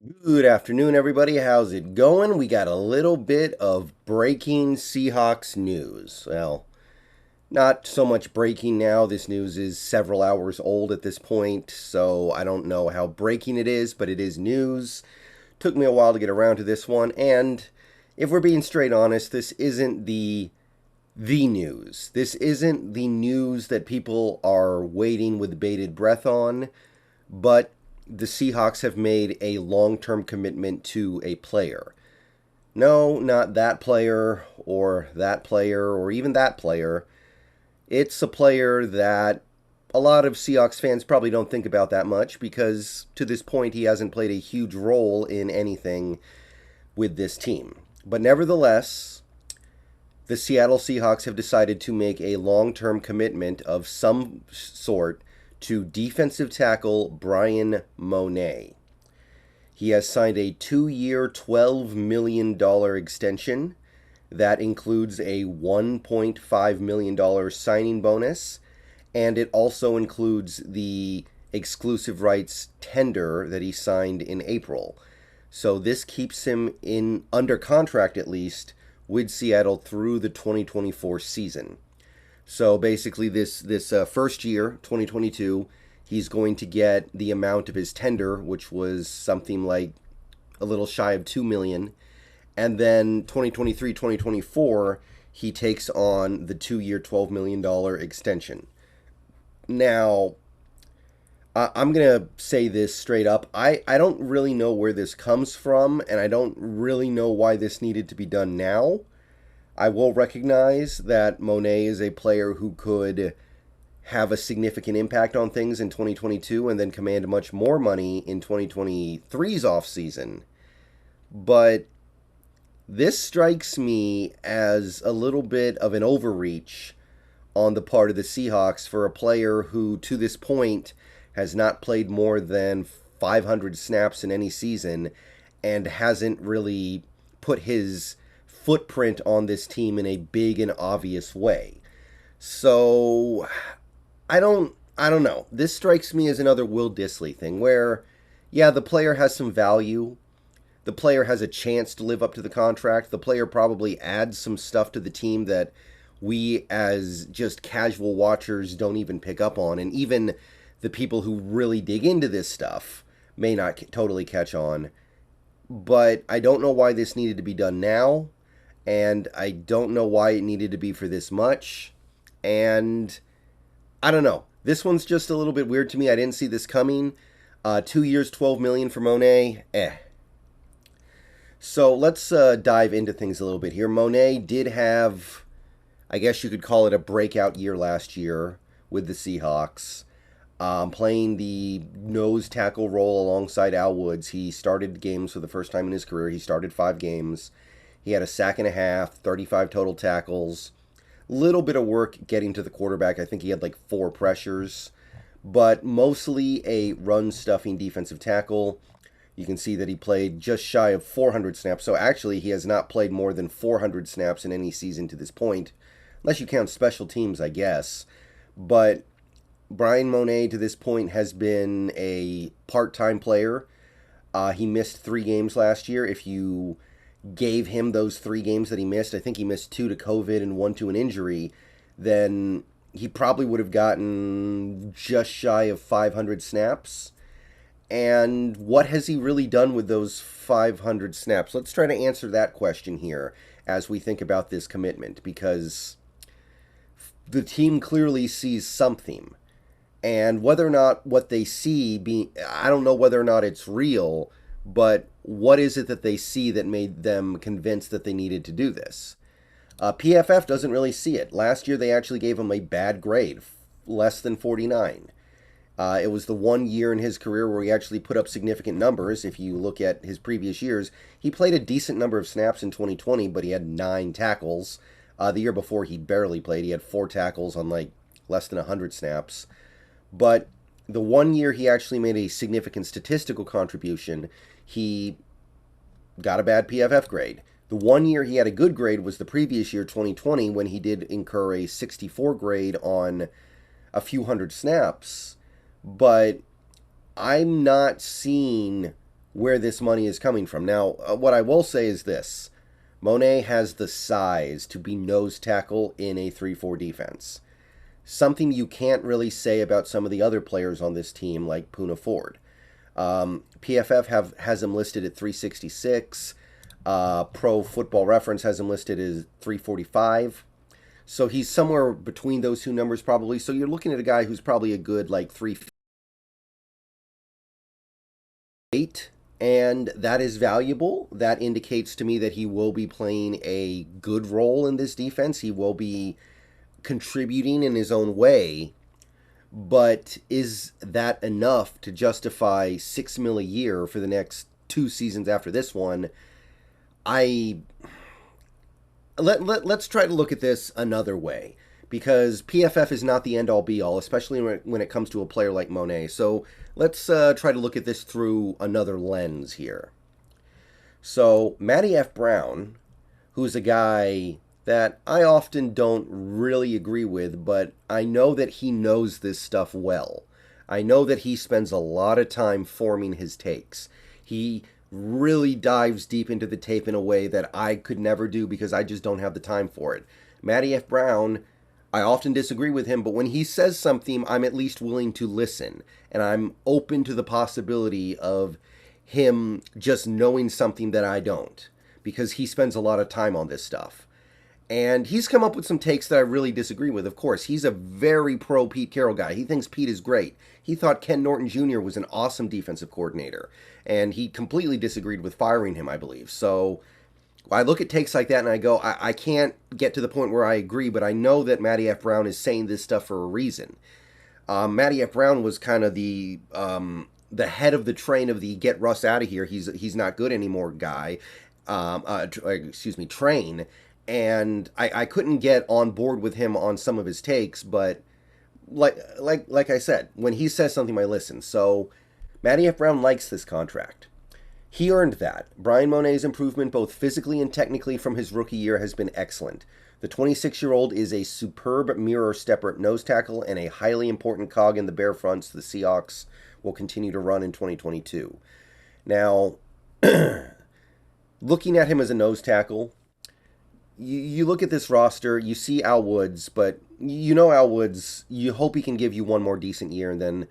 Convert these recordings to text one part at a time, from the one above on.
Good afternoon, everybody. How's it going? We got a little bit of breaking Seahawks news. Well, not so much breaking now. This news is several hours old at this point, so I don't know how breaking it is, but it is news. Took me a while to get around to this one, and if we're being straight honest, this isn't the news. This isn't the news that people are waiting with bated breath on, but the Seahawks have made a long term commitment to a player. No, not that player or even that player. It's a player that a lot of Seahawks fans probably don't think about that much because to this point he hasn't played a huge role in anything with this team. But nevertheless, the Seattle Seahawks have decided to make a long term commitment of some sort to defensive tackle Bryan Mone. He has signed a 2 year, $12 million extension that includes a $1.5 million signing bonus, and it also includes the exclusive rights tender that he signed in April. So this keeps him in under contract at least with Seattle through the 2024 season. So basically, this first year, 2022, he's going to get the amount of his tender, which was something like a little shy of 2 million, and then 2023, 2024, he takes on the 2 year, $12 million extension. Now, I'm gonna say this straight up. I don't really know where this comes from, and I don't really know why this needed to be done now. I will recognize that Monet is a player who could have a significant impact on things in 2022 and then command much more money in 2023's offseason. But this strikes me as a little bit of an overreach on the part of the Seahawks for a player who, to this point, has not played more than 500 snaps in any season and hasn't really put his footprint on this team in a big and obvious way. So I don't know. This strikes me as another Will Dissly thing where yeah, the player has some value. The player has a chance to live up to the contract. The player probably adds some stuff to the team that we as just casual watchers don't even pick up on, and even the people who really dig into this stuff may not totally catch on. But I don't know why this needed to be done now, and I don't know why it needed to be for this much. And I don't know. This one's just a little bit weird to me. I didn't see this coming. 2 years, 12 million for Monet. So let's dive into things a little bit here. Monet did have, I guess you could call it a breakout year last year with the Seahawks. Playing the nose tackle role alongside Al Woods. He started games for the first time in his career. He started 5 games. He had a sack and a half, 35 total tackles. Little bit of work getting to the quarterback. I think he had like 4 pressures, but mostly a run stuffing defensive tackle. You can see that he played just shy of 400 snaps. So actually, he has not played more than 400 snaps in any season to this point, unless you count special teams, I guess. But Bryan Mone to this point has been a part-time player. He missed 3 games last year. If you gave him those 3 games that he missed, I think he missed 2 to COVID and 1 to an injury, then he probably would have gotten just shy of 500 snaps. And what has he really done with those 500 snaps? Let's try to answer that question here as we think about this commitment, because the team clearly sees something. And whether or not what they see I don't know whether or not it's real, but what is it that they see that made them convinced that they needed to do this? PFF doesn't really see it. Last year they actually gave him a bad grade, less than 49. It was the 1 year in his career where he actually put up significant numbers. If you look at his previous years, he played a decent number of snaps in 2020, but he had 9 tackles. The year before, he barely played. He had 4 tackles on like less than 100 snaps. But the 1 year he actually made a significant statistical contribution, he got a bad PFF grade. The 1 year he had a good grade was the previous year, 2020, when he did incur a 64 grade on a few hundred snaps. But I'm not seeing where this money is coming from. Now, what I will say is this. Mone has the size to be nose tackle in a 3-4 defense. Something you can't really say about some of the other players on this team, like Poona Ford. PFF has him listed at 366. Pro Football Reference has him listed as 345. So he's somewhere between those two numbers probably. So you're looking at a guy who's probably a good like 3.8, and that is valuable. That indicates to me that he will be playing a good role in this defense. He will be contributing in his own way. But is that enough to justify $6 million a year for the next 2 seasons after this one? Let's try to look at this another way, because PFF is not the end-all be-all, especially when it comes to a player like Mone. So let's try to look at this through another lens here. So Matty F. Brown, who's a guy that I often don't really agree with, but I know that he knows this stuff well. I know that he spends a lot of time forming his takes. He really dives deep into the tape in a way that I could never do because I just don't have the time for it. Matty F. Brown, I often disagree with him, but when he says something, I'm at least willing to listen. And I'm open to the possibility of him just knowing something that I don't, because he spends a lot of time on this stuff. And he's come up with some takes that I really disagree with. Of course, he's a very pro Pete Carroll guy. He thinks Pete is great. He thought Ken Norton Jr. was an awesome defensive coordinator. And he completely disagreed with firing him, I believe. So I look at takes like that and I go, I can't get to the point where I agree, but I know that Matty F. Brown is saying this stuff for a reason. Matty F. Brown was kind of the head of the train of the get Russ out of here, he's not good anymore guy, train. And I couldn't get on board with him on some of his takes, but like I said, when he says something, I listen. So Matty F. Brown likes this contract. He earned that. Bryan Mone's improvement, both physically and technically, from his rookie year has been excellent. The 26-year-old is a superb mirror stepper at nose tackle and a highly important cog in the bear fronts the Seahawks will continue to run in 2022. Now, looking at him as a nose tackle, you look at this roster, you see Al Woods, but you know Al Woods, you hope he can give you one more decent year and then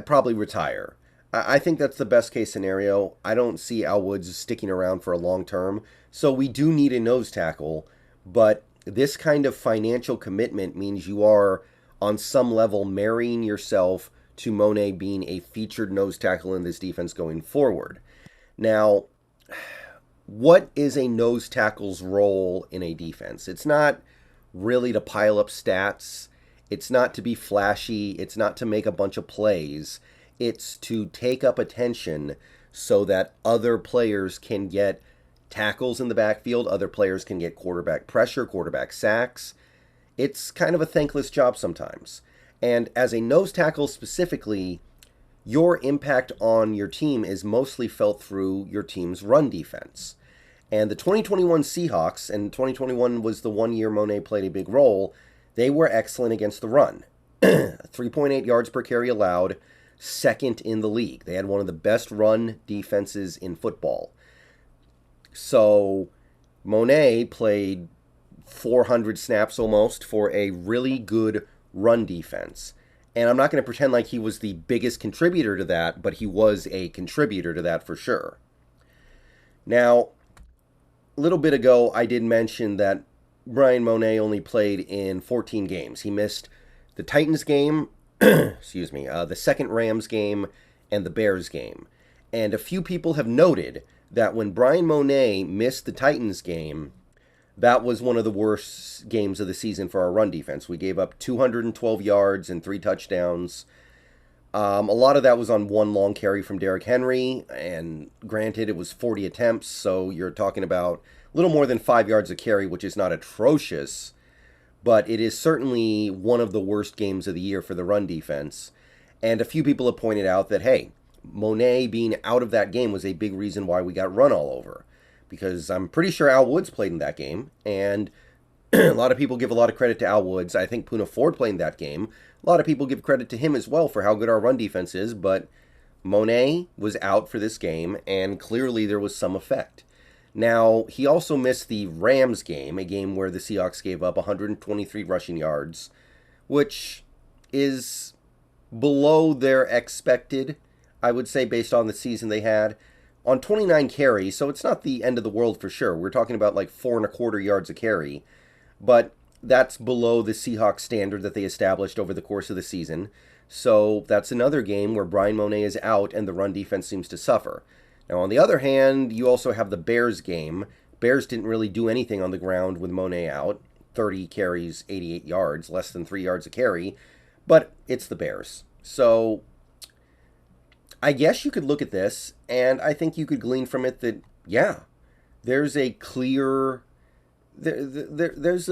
probably retire. I think that's the best case scenario. I don't see Al Woods sticking around for a long term. So we do need a nose tackle, but this kind of financial commitment means you are on some level marrying yourself to Mone being a featured nose tackle in this defense going forward. Now, what is a nose tackle's role in a defense? It's not really to pile up stats. It's not to be flashy. It's not to make a bunch of plays. It's to take up attention so that other players can get tackles in the backfield. Other players can get quarterback pressure, quarterback sacks. It's kind of a thankless job sometimes. And as a nose tackle specifically, your impact on your team is mostly felt through your team's run defense. And the 2021 Seahawks, and 2021 was the 1 year Mone played a big role, they were excellent against the run. 3.8 yards per carry allowed, second in the league. They had one of the best run defenses in football. So Mone played 400 snaps almost for a really good run defense. And I'm not going to pretend like he was the biggest contributor to that, but he was a contributor to that for sure. Now, a little bit ago, I did mention that Bryan Mone only played in 14 games. He missed the Titans game, the second Rams game, and the Bears game. And a few people have noted that when Bryan Mone missed the Titans game, that was one of the worst games of the season for our run defense. We gave up 212 yards and 3 touchdowns. A lot of that was on one long carry from Derrick Henry, and granted, it was 40 attempts, so you're talking about a little more than 5 yards a carry, which is not atrocious, but it is certainly one of the worst games of the year for the run defense. And a few people have pointed out that, hey, Mone being out of that game was a big reason why we got run all over, because I'm pretty sure Al Woods played in that game, and a lot of people give a lot of credit to Al Woods. I think Poona Ford played in that game. A lot of people give credit to him as well for how good our run defense is, but Mone was out for this game, and clearly there was some effect. Now, he also missed the Rams game, a game where the Seahawks gave up 123 rushing yards, which is below their expected, I would say, based on the season they had, on 29 carries, so it's not the end of the world for sure. We're talking about like 4.25 yards a carry, but that's below the Seahawks standard that they established over the course of the season. So that's another game where Bryan Mone is out and the run defense seems to suffer. Now, on the other hand, you also have the Bears game. Bears didn't really do anything on the ground with Mone out. 30 carries, 88 yards, less than 3 yards a carry. But it's the Bears. So I guess you could look at this, and I think you could glean from it that, yeah, there's a clear... There's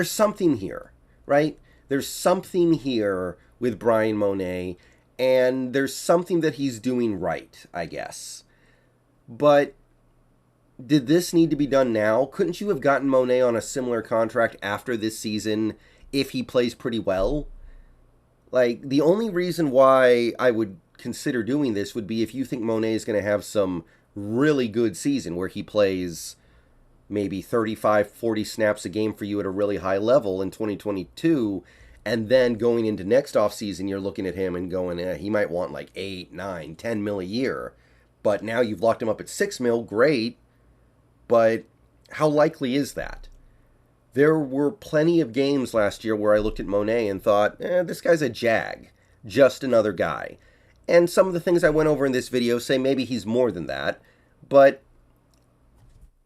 something here, right? There's something here with Bryan Mone, and there's something that he's doing right, I guess. But did this need to be done now? Couldn't you have gotten Mone on a similar contract after this season if he plays pretty well? Like, the only reason why I would consider doing this would be if you think Mone is going to have some really good season where he plays maybe 35, 40 snaps a game for you at a really high level in 2022, and then going into next offseason, you're looking at him and going, he might want like 8, 9, 10 mil a year. But now you've locked him up at 6 mil, great. But how likely is that? There were plenty of games last year where I looked at Mone and thought, this guy's a jag, just another guy. And some of the things I went over in this video say maybe he's more than that. But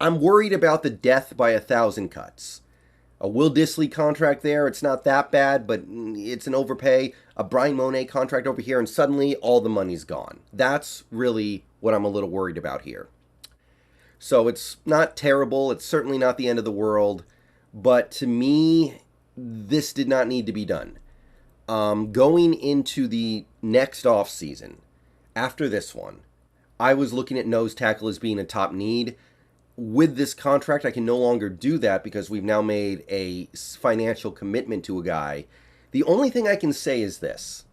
I'm worried about the death by 1,000 cuts. A Will Dissly contract there, it's not that bad, but it's an overpay. A Bryan Mone contract over here, and suddenly all the money's gone. That's really what I'm a little worried about here. So it's not terrible. It's certainly not the end of the world. But to me, this did not need to be done. Going into the next offseason, after this one, I was looking at nose tackle as being a top need. With this contract, I can no longer do that because we've now made a financial commitment to a guy. The only thing I can say is this.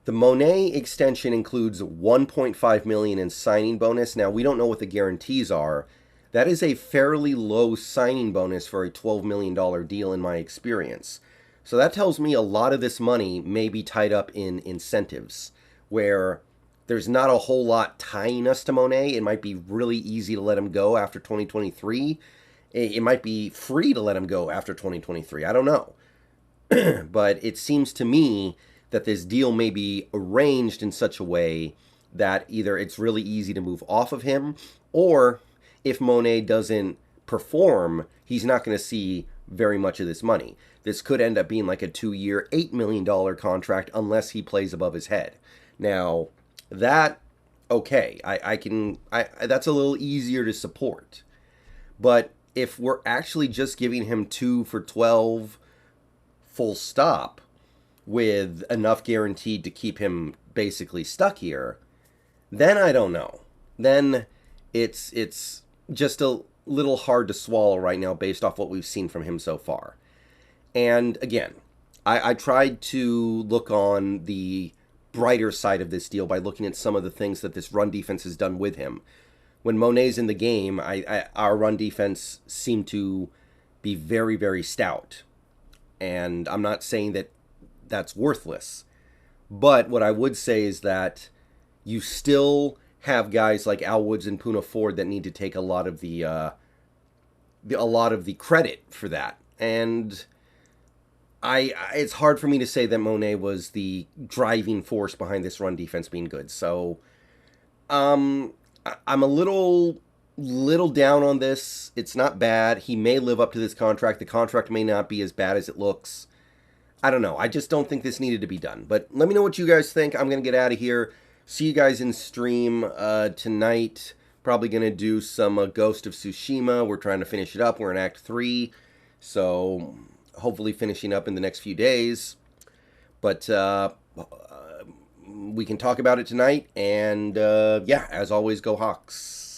The Mone extension includes $1.5 million in signing bonus. Now, we don't know what the guarantees are. That is a fairly low signing bonus for a $12 million deal in my experience. So that tells me a lot of this money may be tied up in incentives, where there's not a whole lot tying us to Mone. It might be really easy to let him go after 2023. It might be free to let him go after 2023. I don't know. But it seems to me that this deal may be arranged in such a way that either it's really easy to move off of him, or if Mone doesn't perform, he's not going to see very much of this money. This could end up being like a 2-year, $8 million contract unless he plays above his head. Now, that, okay, that's a little easier to support. But if we're actually just giving him 2 for 12 full stop with enough guaranteed to keep him basically stuck here, then I don't know. Then it's just a little hard to swallow right now based off what we've seen from him so far. And again, I tried to look on the brighter side of this deal by looking at some of the things that this run defense has done with him. When Mone's in the game, our run defense seemed to be very, very stout. And I'm not saying that that's worthless. But what I would say is that you still have guys like Al Woods and Poona Ford that need to take a lot of the credit for that. And it's hard for me to say that Mone was the driving force behind this run defense being good. So I'm a little down on this. It's not bad. He may live up to this contract. The contract may not be as bad as it looks. I don't know. I just don't think this needed to be done. But let me know what you guys think. I'm going to get out of here. See you guys in stream tonight. Probably going to do some Ghost of Tsushima. We're trying to finish it up. We're in Act 3. So hopefully finishing up in the next few days. But we can talk about it tonight. And yeah, as always, go Hawks.